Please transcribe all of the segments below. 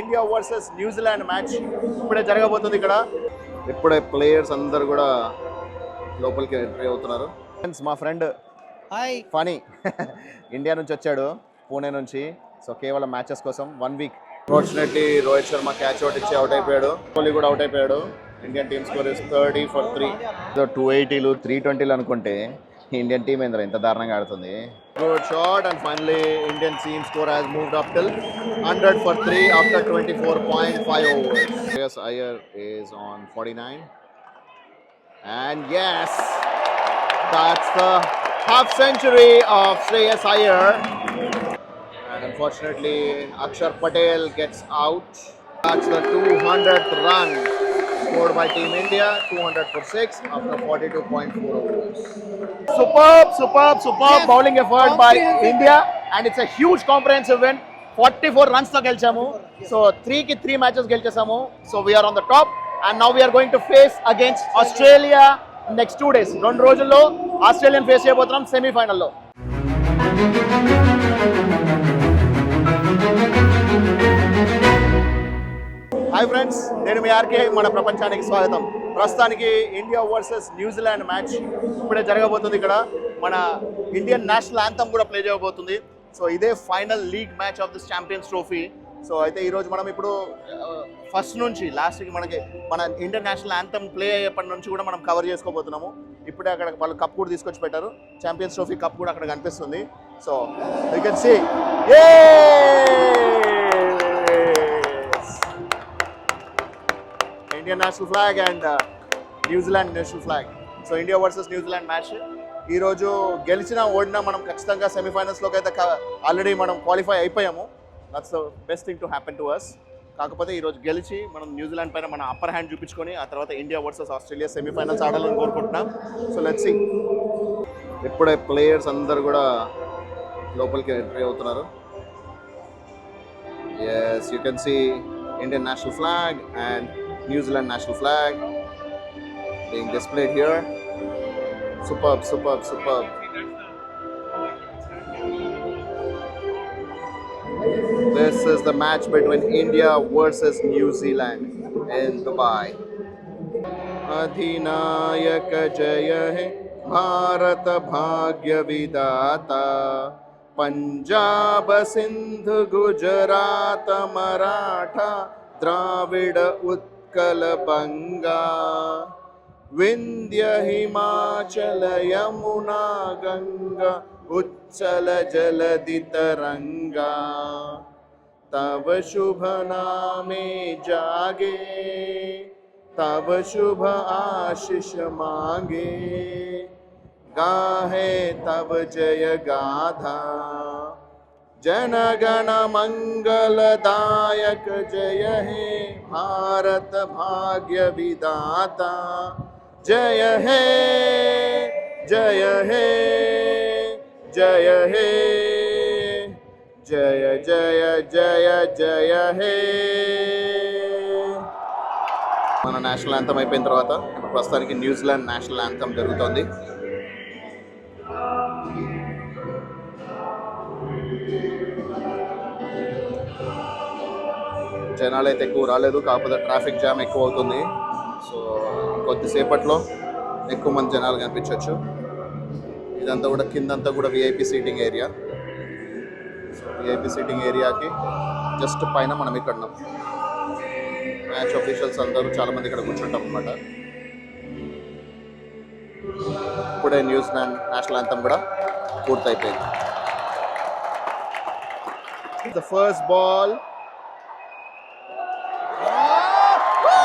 India versus New Zealand match ఇప్పుడే జరగబోతుంది ఇక్కడ. ఇప్పుడే ప్లేయర్స్ అందరు కూడా లోపలికి ఎంట్రీ అవుతున్నారు. మా ఫ్రెండ్ ఫనీ ఇండియా నుంచి వచ్చాడు, పూణే నుంచి. సో కేవలం మ్యాచెస్ కోసం 1 week. Unfortunately Rohit Sharma catch out ఇచ్చి అవుట్ అయిపోయాడు. కోహ్లీ కూడా అవుట్ అయిపోయాడు. Indian team score is 30 for 3. 280లు 320లు అనుకుంటే ఇండియన్ టీమ్ ఏంద్ర ఇంత దారుణంగా ఆడుతుంది. Good shot and finally Indian team score has moved up till 100 for 3 after 24.5 overs. Shreyas Iyer is on 49 and yes, that's the half century of Shreyas Iyer. And unfortunately Akshar Patel gets out. That's the 200th run scored by Team India, 200 for 6 after 42.4 overs. Superb bowling effort by India and it's a huge comprehensive win. 44 runs తో గెలిచాము. So 3కి 3 matches గెలిచేసాము. So we are on the top and now we are going to face against Australia next 2 days. 2 రోజుల్లో Australian face చేయబోతున్నాం సెమీఫైనల్లో. Hi friends, నేను మీ RK. మన ప్రపంచానికి స్వాగతం. ప్రస్తుతానికి ఇండియా వర్సెస్ న్యూజిలాండ్ మ్యాచ్ ఇప్పుడే జరగబోతుంది ఇక్కడ. మన ఇండియన్ నేషనల్ యాంథమ్ కూడా ప్లే చేయబోతుంది. సో ఇదే final league match of this champions trophy. So అయితే ఈరోజు మనం ఇప్పుడు ఫస్ట్ నుంచి లాస్ట్కి మనకి మన ఇండియన్ నేషనల్ యాంథమ్ ప్లే అయ్యేప్పటి నుంచి కూడా మనం కవర్ చేసుకోబోతున్నాము. ఇప్పుడే అక్కడ వాళ్ళు కప్ కూడా తీసుకొచ్చి పెట్టారు. ఛాంపియన్స్ ట్రోఫీ కప్ కూడా అక్కడ కనిపిస్తుంది. So you can see Indian national flag and New Zealand national flag. So India versus New Zealand match. ఈ రోజు గెలిచినా ఓడినా మనం ఖచ్చితంగా సెమీఫైనల్స్లోకి అయితే ఆల్రెడీ మనం క్వాలిఫై అయిపోయాము. That's the best thing to happen to us. కాకపోతే ఈరోజు గెలిచి మనం న్యూజిలాండ్ పైన మన అప్పర్ హ్యాండ్ చూపించుకొని ఆ తర్వాత ఇండియా వర్సెస్ ఆస్ట్రేలియా సెమీఫైనల్స్ ఆడాలని కోరుకుంటున్నాం. So let's see. ఇప్పుడే ప్లేయర్స్ అందరు కూడా లోపలికి ఎంట్రీ అవుతున్నారు. Yes, you can see Indian national flag and New Zealand national flag being displayed here. Superb. This is the match between India versus New Zealand in Dubai. Adhinayak jaya hai Bharat bhagya vidata, Punjab Sindh Gujarat Maratha Dravida Utkalabanga, Vindhya Himachala Yamuna Ganga, Uchala Jaladi Taranga, Tava Shubha Name Jage, Tava Shubha Ashish Mange, Gahe Tava Jaya Gadha, जनगण मंगलदायक जय हे भारत भाग्य विदाता, जय हे जय हे जय हे जय जय जय जय हे. మన నేషనల్ యాంథమ్ అయిపోయిన తర్వాత ప్రస్తుతానికి న్యూజిలాండ్ నేషనల్ యాంథమ్ జరుగుతోంది. జనాలు అయితే ఎక్కువ రాలేదు, కాకపోతే ట్రాఫిక్ జామ్ ఎక్కువ అవుతుంది. సో కొద్దిసేపట్లో ఎక్కువ మంది జనాలు కనిపించవచ్చు. ఇదంతా కూడా కిందంతా కూడా VIP seating area. So VIP seating ఏరియాకి జస్ట్ పైన మనం ఇక్కడ ఉన్నాం. మ్యాచ్ ఆఫీషియల్స్ అందరూ చాలామంది ఇక్కడ కూర్చుంటాం అన్నమాట. ఇప్పుడే న్యూజిలాండ్ నేషనల్ యాంథమ్ కూడా పూర్తయిపోయింది. The first ball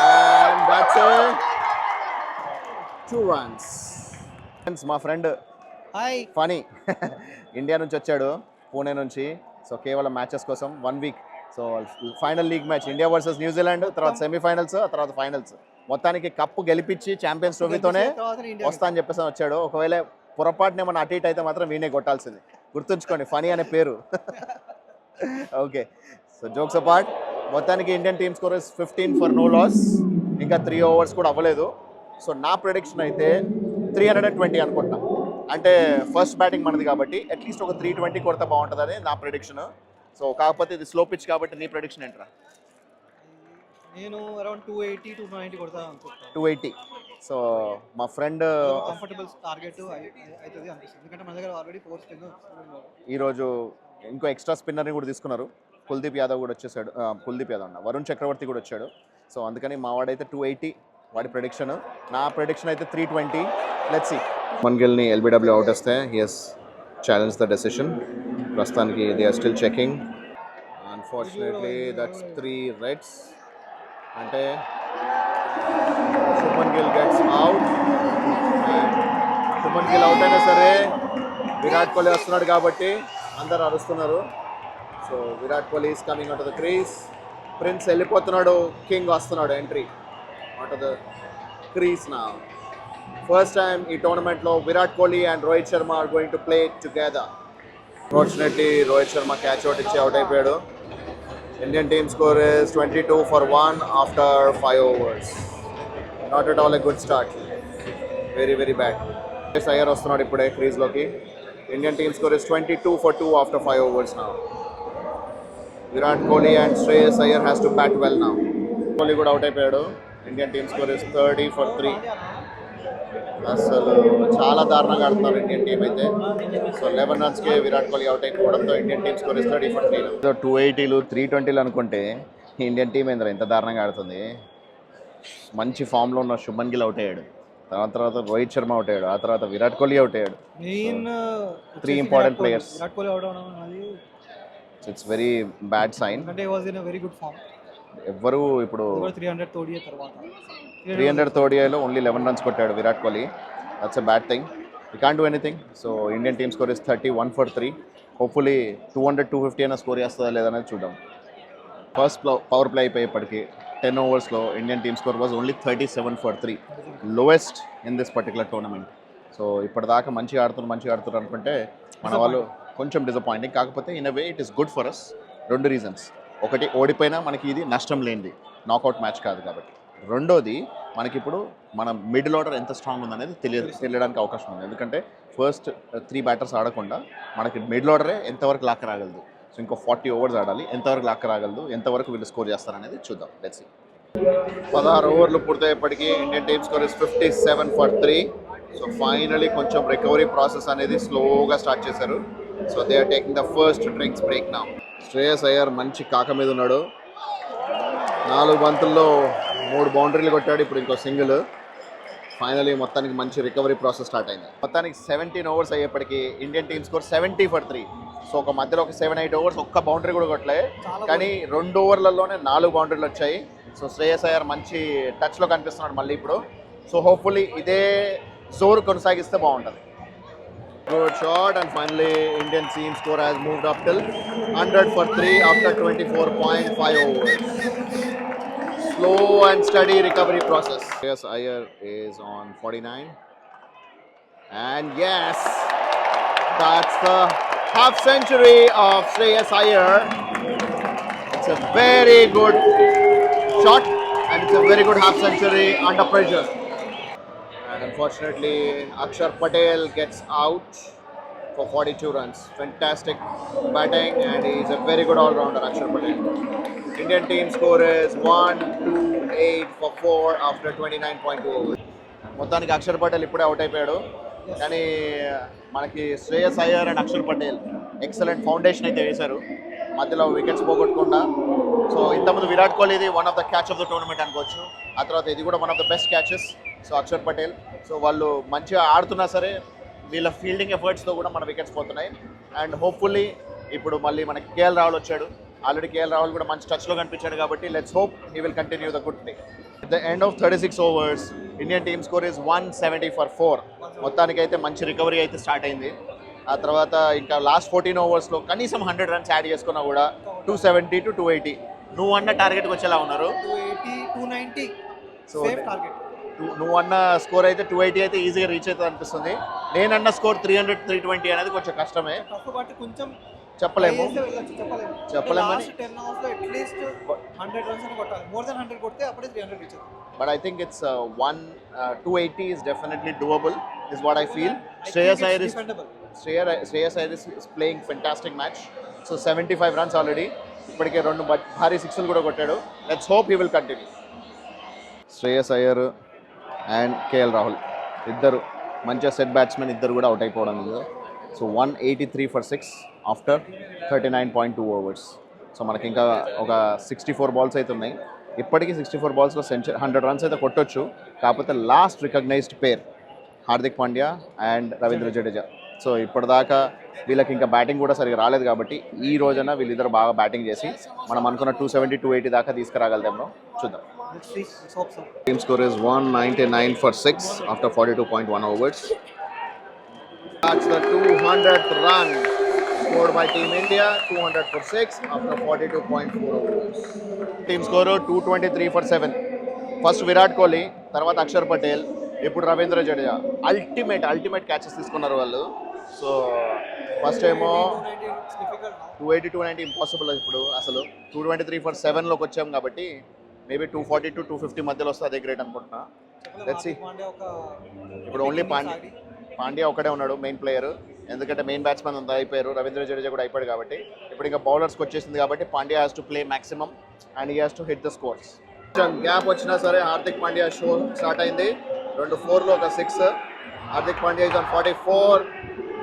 and that's it. 2 runs. మా ఫ్రెండ్ ఫనీ ఇండియా నుంచి వచ్చాడు, పూణే నుంచి. సో కేవలం మ్యాచెస్ కోసం 1 week. So final league match India versus New Zealand, తర్వాత సెమీఫైనల్స్, ఆ తర్వాత ఫైనల్స్. మొత్తానికి కప్పు గెలిపించి ఛాంపియన్స్ ట్రోఫీతోనే వస్తా అని చెప్పేసి వచ్చాడు. ఒకవేళ పొరపాటునే మన అటు ఇటు అయితే మాత్రం వీనే కొట్టాల్సింది. గుర్తుంచుకోండి, ఫనీ అనే పేరు. ఓకే, సో జోక్స్ అపార్ట్, మొత్తానికి Indian team score 15 for no loss. ఇంకా 3 overs కూడా అవ్వలేదు. సో నా ప్రెడిక్షన్ అయితే 320 అనుకుంటున్నా. అంటే ఫస్ట్ బ్యాటింగ్ మనది కాబట్టి అట్లీస్ట్ ఒక 320 కొడితే బాగుంటుందని నా ప్రెడిక్షన్. సో కాకపోతే ఇది స్లో పిచ్ కాబట్టి నీ ప్రెడిక్షన్ ఏంట్రా? నేను అరౌండ్ 280 290 కొడతా అనుకుంటున్నాను. 280. సో మా ఫ్రెండ్ కంఫర్టబుల్ టార్గెట్ అవుతుంది అనిపిస్తుంది, ఎందుకంటే మన దగ్గర ఆల్రెడీ 4 స్పిన్నర్స్ ఉన్నారు. ఈరోజు ఇంకో ఎక్స్ట్రా స్పిన్నర్ని కూడా తీసుకున్నారు. కుల్దీప్ యాదవ్ కూడా వచ్చేసాడు. కుల్దీప్ యాదవ్ అన్న వరుణ్ చక్రవర్తి కూడా వచ్చాడు. సో అందుకని మా వాడైతే 280 వాడి ప్రెడిక్షన్. నా ప్రెడిక్షన్ అయితే 320. Let's see. మన్గిల్ని ఎల్బిడబ్ల్యూ అవుట్ వస్తే ఎస్ ఛాలెంజ్ ద డెసిషన్. ప్రస్తుతానికి they are still checking. Unfortunately that's 3 reds. అంటే Shubman Gill gets out. Shubman Gill out అయినా సరే విరాట్ కోహ్లీ వస్తున్నాడు కాబట్టి అందరు అరుస్తున్నారు. So Virat Kohli is coming out of the crease. Prince వెళ్ళిపోతున్నాడు, కింగ్ వస్తున్నాడు entry out of the crease నా. ఫస్ట్ టైం ఈ టోర్నమెంట్లో Virat Kohli and Rohit Sharma are going to play together. Unfortunately Rohit Sharma catch out ఇచ్చి అవుట్ అయిపోయాడు. Indian team score is 22 for 1 after 5 overs. Not at all a good start. Very, very bad. Shreyas Iyer వస్తున్నాడు ఇప్పుడే క్రీజ్లోకి. Indian team score is 22 for 2 after 5 overs now. Virat Kohli and Shreyas Iyer has to bat well now. Kohli కూడా out అయిపోయాడు. Indian team score is 30 for 3. అసలు చాలా దారుణంగా ఆడుతున్నారు Indian team అయితే. So 11 రన్స్కే విరాట్ కోహ్లీ అవుట్ అయిపోవడంతో Indian team score is 30 for 3. 280లు 320లు అనుకుంటే ఇండియన్ టీం ఏంద్రా ఇంత దారుణంగా ఆడుతుంది. మంచి ఫామ్లో ఉన్న శుభన్ గిల్ అవుట్ అయ్యాడు. తర్వాత రోహిత్ శర్మ అవుట్ అయ్యాడు. ఆ తర్వాత విరాట్ కోహ్లీ అవుట్ అయ్యాడు. Main 3 important players. Virat Kohli out అవడం అనేది ఇట్స్ వెరీ బ్యాడ్ సైన్. అంటే was in very good form. ఎవ్వరు ఇప్పుడు 300 తోడియే తర్వాత 300 తోడియాలో ఓన్లీ 11 రన్స్ కొట్టాడు Virat Kohli. That's a bad thing. We can't do anything. So Indian team score is 31 for 3. Hopefully 200 250 అయినా score చేస్తుందా లేదనేది చూద్దాం. ఫస్ట్ పవర్ ప్లే అయిపోయేప్పటికి 10 ఓవర్స్లో Indian team score was only 37 for 3. Lowest in this particular tournament. So ఇప్పటిదాకా మంచిగా ఆడుతున్నారు అనుకుంటే మన వాళ్ళు కొంచెం డిసప్పాయింటింగ్. కాకపోతే in a way it is good for us. 2 reasons. ఒకటి, ఓడిపోయినా మనకి ఇది నష్టం లేనిది, నాకౌట్ మ్యాచ్ కాదు కాబట్టి. రెండోది, మనకిప్పుడు మన మిడిల్ ఆర్డర్ ఎంత స్ట్రాంగ్ ఉందనేది తెలియడానికి అవకాశం ఉంది. ఎందుకంటే ఫస్ట్ 3 బ్యాటర్స్ ఆడకుండా మనకి మిడిల్ ఆర్డరే ఎంతవరకు లాక్ రాగలదు. సో ఇంకో 40 ఓవర్స్ ఆడాలి. ఎంతవరకు లాక్ రాగలదు, ఎంతవరకు వీళ్ళు స్కోర్ చేస్తారనేది చూద్దాం. Let's see. 16 ఓవర్లు పూర్తయ్యేప్పటికీ Indian team score is 57 for 3. So finally కొంచెం రికవరీ ప్రాసెస్ అనేది స్లోగా స్టార్ట్ చేశారు. So they are taking the first drinks break now. Shreyas Iyer మంచి కాక మీద ఉన్నాడు. 4 బంతుల్లో 3 బౌండరీలు కొట్టాడు. ఇప్పుడు ఇంకో సింగిల్. ఫైనలీ మొత్తానికి మంచి రికవరీ ప్రాసెస్ స్టార్ట్ అయింది. మొత్తానికి 17 ఓవర్స్ అయ్యేప్పటికీ Indian team score 70 for 3. So ఒక మధ్యలో ఒక 7-8 ఓవర్స్ ఒక్క బౌండరీ కూడా కొట్టలే, కానీ 2 ఓవర్లలోనే 4 బౌండరీలు వచ్చాయి. సో శ్రేయస్ అయ్యర్ మంచి టచ్లో కనిపిస్తున్నాడు మళ్ళీ ఇప్పుడు. సో హోప్ఫుల్లీ ఇదే జోరు కొనసాగిస్తే బాగుంటుంది. Good shot, and finally Indian team score has moved up till 100 for 3 after 24.5 overs. Slow and steady recovery process. Shreyas Iyer is on 49, and yes, that's the half century of Shreyas Iyer. It's a very good shot, and it's a very good half century under pressure. And unfortunately, Akshar Patel gets out for 42 runs. Fantastic batting, and he's a very good all-rounder, Akshar Patel. Indian team score is 128 for 4 after 29.2 overs. మొత్తానికి అక్షర్ పటేల్ ఇప్పుడే out అయిపోయాడు. కానీ మనకి Shreyas Iyer and Axar Patel excellent foundation అయితే వేశారు, మధ్యలో wickets పోగొట్టకుండా. So ఇంతకుముందు విరాట్ కోహ్లీది one of the catch of the tournament అనుకోవచ్చు. ఆ తర్వాత ఇది కూడా one of the best catches. So Axar Patel, so వాళ్ళు మంచిగా ఆడుతున్నా సరే వీళ్ళ ఫీల్డింగ్ ఎఫర్ట్స్తో కూడా మన వికెట్స్ పోతున్నాయి. అండ్ హోప్ఫుల్లీ ఇప్పుడు మళ్ళీ మనకి కేఎల్ రాహుల్ వచ్చాడు. ఆల్రెడీ కేఎల్ రాహుల్ కూడా మంచి టచ్లో కనిపించాడు కాబట్టి let's hope he will continue the good play. At the end of 36 overs Indian team score is 170 for 4. మొత్తానికైతే మంచి రికవరీ అయితే స్టార్ట్ అయింది. ఆ తర్వాత ఇంకా లాస్ట్ 14 ఓవర్స్లో కనీసం 100 రన్స్ యాడ్ చేసుకున్నా కూడా 270 to 280 నువ్వు అన్న టార్గెట్కి వచ్చేలా ఉన్నారు. 280 290 సో సేఫ్ టార్గెట్. నువ్వు అన్న స్కోర్ అయితే 280 అయితే ఈజీగా రీచ్ అవుతుంది అనిపిస్తుంది. నేనన్న స్కోర్ 300 320 అనేది కొంచెం కష్టమే, కొంచెం చెప్పలేము. చెప్పలేము. 10 ఓవర్స్ లో అట్లీస్ట్ 100 రన్స్ అని కొట్టాలి. మోర్ దెన్ 100 కొడితే అప్పుడే 300 రీచ్ అవుతుంది. But I think it's 280 is definitely doable is what I feel. Shreyas Iyer is playing fantastic match. So 75 runs already. ఇప్పటికే 2 భారీ సిక్స్లు కూడా కొట్టాడు. Let's hope he will continue. Shreyas Iyer and KL Rahul ఇద్దరు మంచిగా సెట్ బ్యాట్స్మెన్, ఇద్దరు కూడా అవుట్ అయిపోవడం లేదు. So 183 for 6 after 39.2 overs. So మనకి ఇంకా ఒక 64 balls అయితే ఉన్నాయి. ఇప్పటికీ 64 balls సెంచరీ 100 runs అయితే కొట్టొచ్చు. కాకపోతే last recognised pair Hardik Pandya and Ravindra Jadeja. So ఇప్పటిదాకా వీళ్ళకి ఇంకా బ్యాటింగ్ కూడా సరిగా రాలేదు కాబట్టి ఈ రోజున వీళ్ళిద్దరు బాగా బ్యాటింగ్ చేసి మనం అనుకున్న 270, 280 దాకా తీసుకురాగలుగుతాం. చూద్దాం. Team score is 199 for 6 after 42.1 overs. That's the 200th run scored by Team India. 200 for 6 after 42.4 overs. Team score 223 for 7. First Virat Kohli, తర్వాత అక్షర్ పటేల్, ఇప్పుడు రవీంద్ర జడేజా. అల్టిమేట్ క్యాచెస్ తీసుకున్నారు వాళ్ళు. సో ఫస్ట్ ఏమో 280, 290 ఇంపాసిబుల్. ఇప్పుడు అసలు 223 for 7లోకి వచ్చాం కాబట్టి మేబీ 240 to 250 మధ్యలో వస్తే అదే గ్రేట్ అనుకుంటున్నా. Let's see. ఇప్పుడు ఓన్లీ పాండ్యా ఒకడే ఉన్నాడు మెయిన్ ప్లేయర్, ఎందుకంటే మెయిన్ బ్యాట్స్మెన్ అంతా అయిపోయారు. రవీంద్ర జడేజా కూడా అయిపోయాడు కాబట్టి ఇప్పుడు ఇంకా బౌలర్స్కి వచ్చేసింది కాబట్టి Pandya has to play maximum and he has to hit the scores. Gap వచ్చినా సరే హార్దిక్ పాండ్యా షో స్టార్ట్ అయింది. 2 4లో ఒక 6. Hardik Pandya is on 44.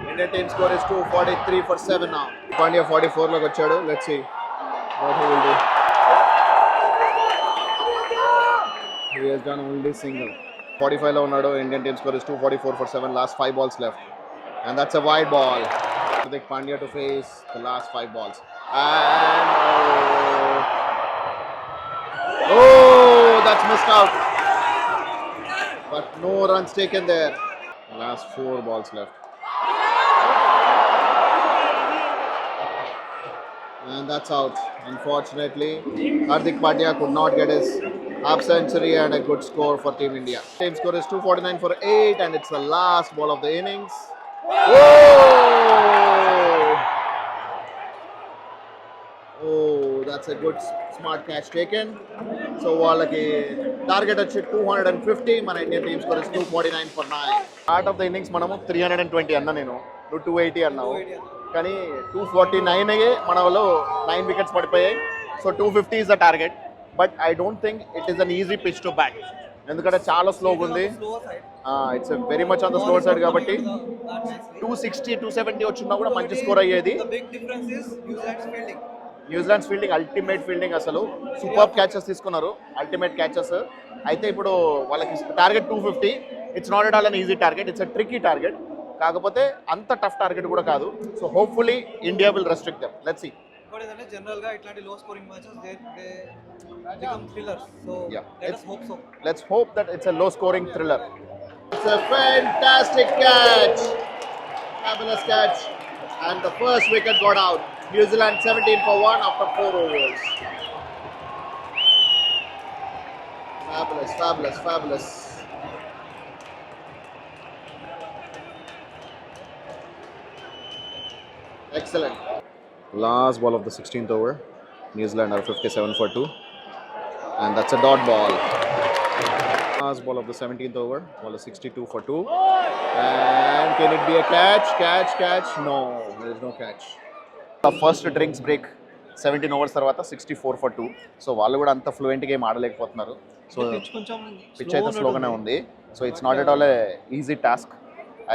Indian team score is 243 for 7 now. Pandya 44లోకి వచ్చాడు. Let's see what he will do. He has done only single. 45లో ఉన్నాడు. Indian team score is 244 for 7. Last 5 balls left. And that's a wide ball. Hardik Pandya to face the last 5 balls. And oh, that's missed out. But no runs taken there. Last 4 balls left. And that's out. Unfortunately, Hardik Pandya could not get his half century and a good score for Team India. Team score is 249 for 8 and it's the last ball of the innings. Oh, that's a good smart catch taken. So వాళ్ళకి target వచ్చి 250. మన Indian team score is 249 for 9. Start of the innings మనము 320 అన్నా, నేను నువ్వు 280 అన్నావు, కానీ 249 మన వాళ్ళు 9 wickets పడిపోయాయి. So 250 is the target. But I don't think it is an easy pitch to bat, ఎందుకంటే చాలా స్లోగా ఉంది. It's very much on the slower side కాబట్టి 260, 270 వచ్చినా కూడా మంచి స్కోర్ అయ్యేది. న్యూజిలాండ్స్ ఫీల్డింగ్ అల్టిమేట్ ఫీల్డింగ్, అసలు సూపర్ క్యాచెస్ తీసుకున్నారు, అల్టిమేట్ క్యాచెస్. అయితే ఇప్పుడు వాళ్ళకి target 250. It's not at all an easy target, it's a tricky target. కాకపోతే అంత టఫ్ టార్గెట్ కూడా కాదు. So hopefully India will restrict them. Let's see. General గా ఇట్లాంటి లో scoring matches they become thrillers, so let's hope that it's a low scoring thriller. It's a fantastic catch, fabulous catch, and the first wicket got out. New Zealand 17 for 1 after 4 overs. Fabulous. Excellent. Last ball of the 16th over. New Zealand are 57 for 2. And that's a dot ball. Last ball of the 17th over. Ball is 62 for 2. And can it be a catch? No, there is no catch. The first drinks break 17 overs తర్వాత 64 for 2. So వాళ్ళు కూడా అంత fluent game ఆడలేకపోతున్నారు. So pitch అయితే స్లోగానే ఉంది. So it's not at all A easy task.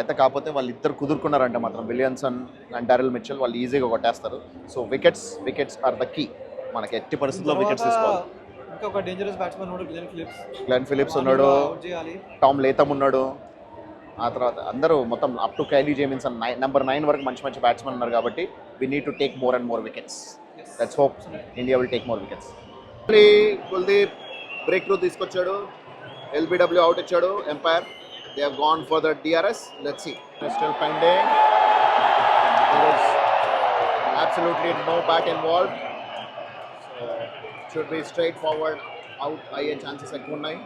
అయితే కాకపోతే వాళ్ళు ఇద్దరు కుదురుకున్నారంటే మాత్రం విలియమ్సన్ అండ్ డారెల్ మిచెల్ వాళ్ళు ఈజీగా కొట్టేస్తారు. So wickets are the key. మనకి ఎట్టి పరిస్థితుల్లో వికెట్స్ తీసుకోవాలి. ఒక డేంజరస్ బ్యాట్స్మెన్ ఉన్నాడు, గ్లెన్ ఫిలిప్స్ ఉన్నాడు, టామ్ లేథమ్ ఉన్నాడు. ఆ తర్వాత అందరూ మొత్తం up to Kyle Jamieson number 9 వరకు మంచి బ్యాట్స్మెన్ ఉన్నారు కాబట్టి we need to take more and more wickets. Let's hope India will take more wickets. Kuldeep breakthrough తీసుకొచ్చాడు, ఎల్బిడబ్ల్యూ అవుట్ ఇచ్చాడు umpire. They have gone for the DRS. Let's see. Still pending. There is absolutely no bat involved. Should be straightforward out. అయ్యే chances ఎక్కువ ఉన్నాయి.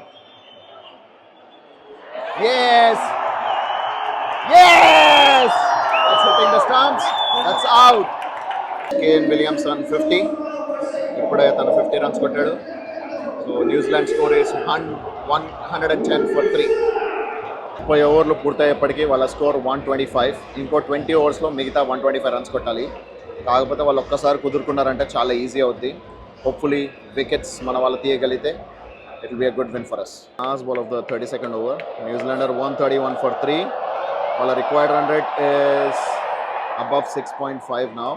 Yes! That's hitting the stumps. That's out. Kane Williamson 50. ఇప్పుడే తను 50 runs కొట్టాడు. So New Zealand score is 110 for 3. 30 ఓవర్లు పూర్తయ్యేప్పటికీ వాళ్ళ score 125. ఇంకో 20 ఓవర్స్లో మిగతా 125 runs కొట్టాలి. కాకపోతే వాళ్ళు ఒక్కసారి కుదురుకున్నారంటే చాలా ఈజీ అవుద్ది. హోప్ఫుల్లీ వికెట్స్ మన వాళ్ళు తీయగలిగితే it will be a good win for us. Last ball of the 32nd over. New Zealander 131 for 3. వాళ్ళ required run rate is above 6.5 now,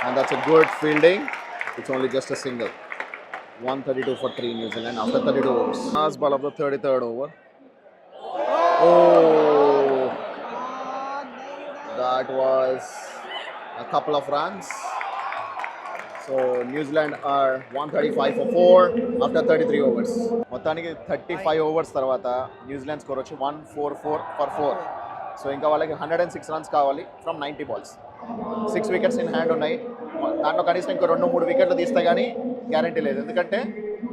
and that's a good fielding. It's only just a single. 132 for 3 New Zealand after 32 overs. Last ball of the 33rd over. Oh, that was a couple of runs. So New Zealand are 135 for 4 after 33 overs. మొత్తానికి 35 overs తర్వాత New Zealand score వచ్చి 144 for 4. So ఇంకా వాళ్ళకి 106 runs కావాలి from 90 balls. 6 wickets in hand ఉన్నాయి. దాంట్లో కనీసం ఇంకో 2-3 వికెట్లు తీస్తే కానీ గ్యారంటీ లేదు. ఎందుకంటే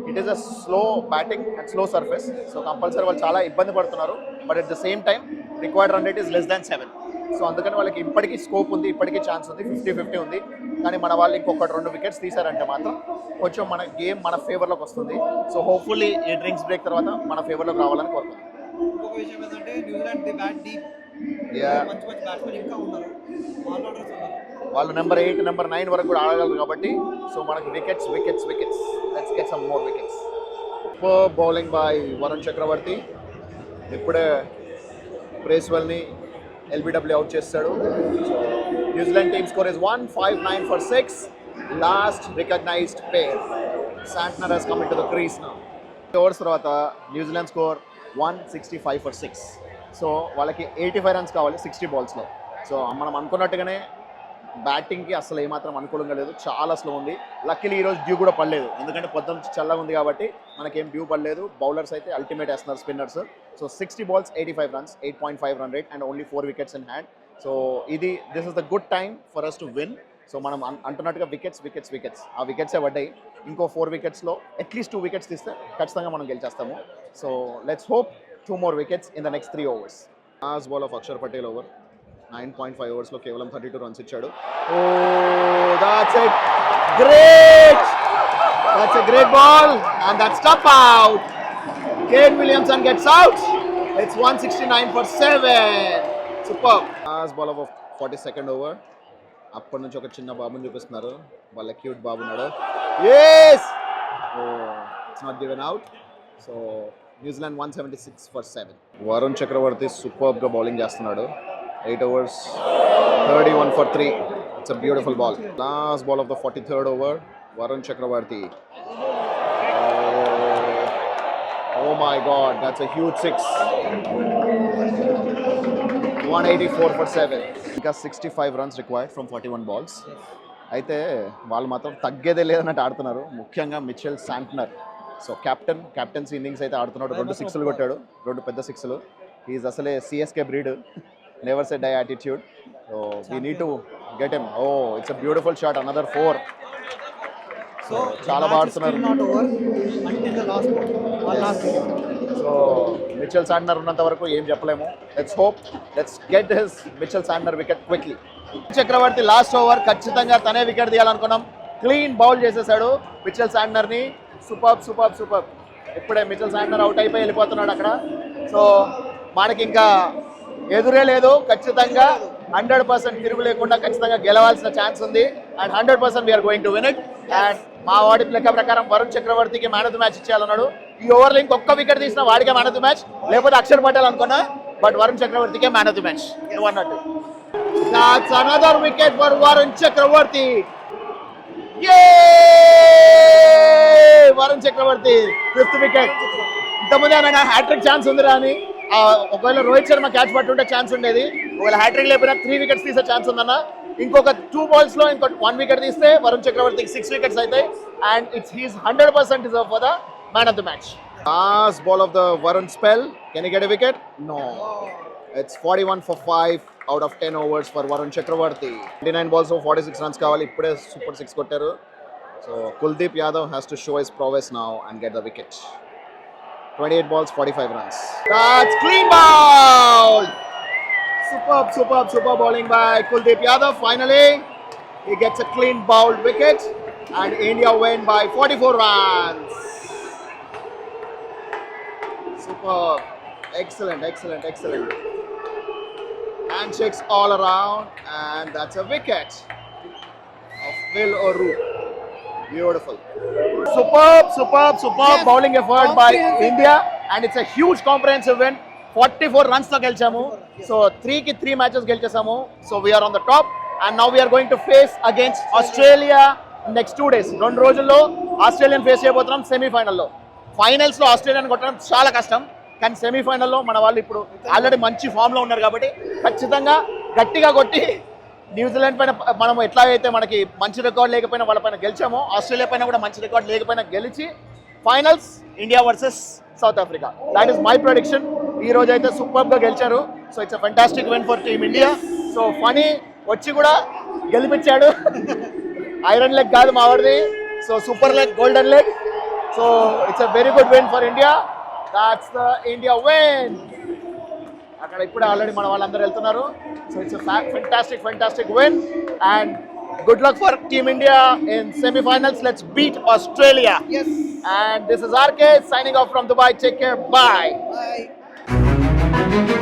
it is a slow batting and slow surface. So compulsory వాళ్ళు చాలా ఇబ్బంది పడుతున్నారు. But at the same time required run rate is less than 7. So అందుకని వాళ్ళకి ఇప్పటికీ స్కోప్ ఉంది, ఇప్పటికీ ఛాన్స్ ఉంది, 50-50 ఉంది. కానీ మన వాళ్ళు ఇంకొకటి 2 వికెట్స్ తీశారంటే మాత్రం కొంచెం మన గేమ్ మన ఫేవర్లోకి వస్తుంది. సో హోప్ఫుల్లీ ఈ డ్రింక్స్ బ్రేక్ తర్వాత మన ఫేవర్లోకి రావాలని కోరుకుంటున్నాం. ఇంకొక విషయం ఏంటంటే న్యూజిలాండ్ ది బ్యాట్ డీప్, మంచి మంచి బ్యాట్స్మెన్ ఇంకా ఉన్నారు, ఆల్రౌండర్స్ ఉన్నారు. వాళ్ళు నెంబర్ 8, నెంబర్ 9 వరకు కూడా ఆడగలరు కాబట్టి సో మనకు wickets wickets wickets let's get some more wickets. Super bowling by Varun Chakravarthy. ఇప్పుడే బ్రేస్వెల్ని ఎల్బిడబ్ల్యూ అవుట్ చేస్తాడు. So New Zealand team score is 159 for 6. Last recognised pair Santner has come into the crease now. Overs తర్వాత New Zealand score 165 for 6. So వాళ్ళకి 85 runs కావాలి 60 balls. So మనం అనుకున్నట్టుగానే బ్యాటింగ్కి అసలు ఏమాత్రం అనుకూలంగా లేదు, చాలా స్లో ఉంది. లక్కీలీ ఈరోజు డ్యూ కూడా పడలేదు, ఎందుకంటే పొద్దున్న చల్లగా ఉంది కాబట్టి మనకేం డ్యూ పడలేదు. బౌలర్స్ అయితే అల్టిమేట్ వేస్తున్నారు, spinners. So 60 balls 85 runs, 8.5 run rate and only 4 wickets in hand. So this is the good time for us to win. So మనం అంటున్నట్టుగా వికెట్స్ వికెట్స్ వికెట్స్ ఆ వికెట్సే పడ్డాయి. ఇంకో 4 wicketsలో అట్లీస్ట్ 2 wickets తీస్తే ఖచ్చితంగా మనం గెలిచేస్తాము. So let's hope 2 more wickets in the next 3 overs. Last ball of Akshar Patel over. 9.5 ఓవర్స్లో కేవలం 32 runs ఇచ్చాడు. Oh, that's a great ball and that's tough out. Kane Williamson gets out. It's 169 for 7. Superb. Last ball of 42nd over. అప్పటి నుంచి ఒక చిన్న బాబుని చూపిస్తున్నారు, వాళ్ళ క్యూట్ బాబు ఉన్నాడు. Yes! Oh, it's not given out. So New Zealand 176 for 7. Varun Chakravarti సూపర్బ్గా bowling చేస్తున్నాడు. 8 overs 31 for 3. It's a beautiful ball. Last ball of the 43rd over. Varun Chakravarti. Oh my God, that's a huge 6. 184 for 7. ఇంకా 65 runs required from 41 balls. అయితే వాళ్ళు మాత్రం తగ్గేదే లేదన్నట్టు ఆడుతున్నారు, ముఖ్యంగా Mitchell Santner. So captaincy innings అయితే ఆడుతున్నాడు. 2 6లు కొట్టాడు, 2 పెద్ద 6లు. హీఈస్ అసలే CSK breed, never said die attitude. So we need to get him. Oh it's a beautiful shot, another 4. So చాలా బాగా ఆడుతున్నారు. సో మిచెల్ శాంట్నర్ ఉన్నంత వరకు ఏం చెప్పలేము. Let's hope, let's get his Mitchell Santner wicket quickly. Chakravarthy last over ఖచ్చితంగా తనే wicket తీయాలనుకున్నాం, క్లీన్ బౌల్ చేసేసాడు మిచెల్ శాంట్నర్ని. సూపర్. ఇప్పుడే మిచెల్ శాంట్నర్ అవుట్ అయిపోయి వెళ్ళిపోతున్నాడు అక్కడ. సో మనకి ఇంకా ఎదురే లేదు, ఖచ్చితంగా 100% తిరుగు లేకుండా ఖచ్చితంగా గెలవాల్సిన ఛాన్స్ ఉంది. And 100% we are going to win it. And మా వాడి లెక్క ప్రకారం వరుణ్ చక్రవర్తికి మ్యాన్ ఆఫ్ ది మ్యాచ్ ఇచ్చేయాలన్నాడు. ఈ ఓవర్లో ఇంకొక వికెట్ తీసిన వాడికే మ్యాన్ ఆఫ్ ది మ్యాచ్, లేకపోతే అక్షర్ పటేల్ అనుకున్నా. బట్ వరుణ్ చక్రవర్తికే మ్యాన్ ఆఫ్ ది మ్యాచ్. నువ్వు అన్నట్టు that's another wicket for Varun Chakravarti. Varun Chakravarti 5th wicket. ఇంతకుముందే ఆయన హ్యాట్రిక్ ఛాన్స్ ఉందిరా అని, ఒకవేళ రోహిత్ శర్మ క్యాచ్ పట్టుంటే ఛాన్స్ ఉండేది. ఒకవేళ హ్యాట్రిక్ లేకపోయినా 3 wickets తీసే ఛాన్స్ ఉందన్న. ఇంకొక 2 balls ఇంకో 1 wicket తీస్తే వరుణ్ చక్రవర్తికి 6 wickets అవుతాయి. And he's 100% deserve for the man of the match. Last ball of the Varun spell. Can he get a wicket? No. It's 41 for 5 out of 10 overs for Varun Chakravarti. 29 balls 46 runs కావాలి. ఇప్పుడే super 6 కొట్టారు. So Kuldeep Yadav has to show his prowess now and get the wicket. 28 balls 45 runs. That's clean ball. Superb bowling by Kuldeep Yadav. Finally he gets a clean bowled wicket and India win by 44 runs. Superb. Excellent. Handshakes all around and that's a wicket. Will or Root. Beautiful. Superb Yes. bowling effort by Comprehensive. India, and it's a huge comprehensive win. 44 runs తో గెలిచాము. So 3కి 3 matches గెలిచేసాము. So we are on the top and now we are going to face against Australia next 2 days. 2 రోజుల్లో Australian face చేయబోతున్నాం సెమీఫైనల్లో. ఫైనల్స్లో Australian కొట్టడం చాలా కష్టం, కానీ సెమీఫైనల్లో మన వాళ్ళు ఇప్పుడు ఆల్రెడీ మంచి ఫామ్లో ఉన్నారు కాబట్టి ఖచ్చితంగా గట్టిగా కొట్టి న్యూజిలాండ్ పైన మనం ఎట్లా అయితే మనకి మంచి రికార్డ్ లేకపోయినా వాళ్ళ పైన గెలిచామో, ఆస్ట్రేలియా పైన కూడా మంచి రికార్డ్ లేకపోయినా గెలిచి finals India versus South Africa. That is my prediction. ఈ రోజు అయితే సూపర్గా గెలిచారు. So it's a fantastic win for team India. So Phani వచ్చి కూడా గెలిపించాడు. ఐరన్ లెగ్ కాదు మావాడిది, so super leg, golden leg. So it's a very good win for India. That's the India win. అక్కడ ఇప్పుడే ఆల్రెడీ మన వాళ్ళందరూ వెళ్తున్నారు. So it's fantastic win and good luck for team India in semifinals. Let's beat Australia. Yes. And this is RK signing off from Dubai. Take care. Bye. Bye.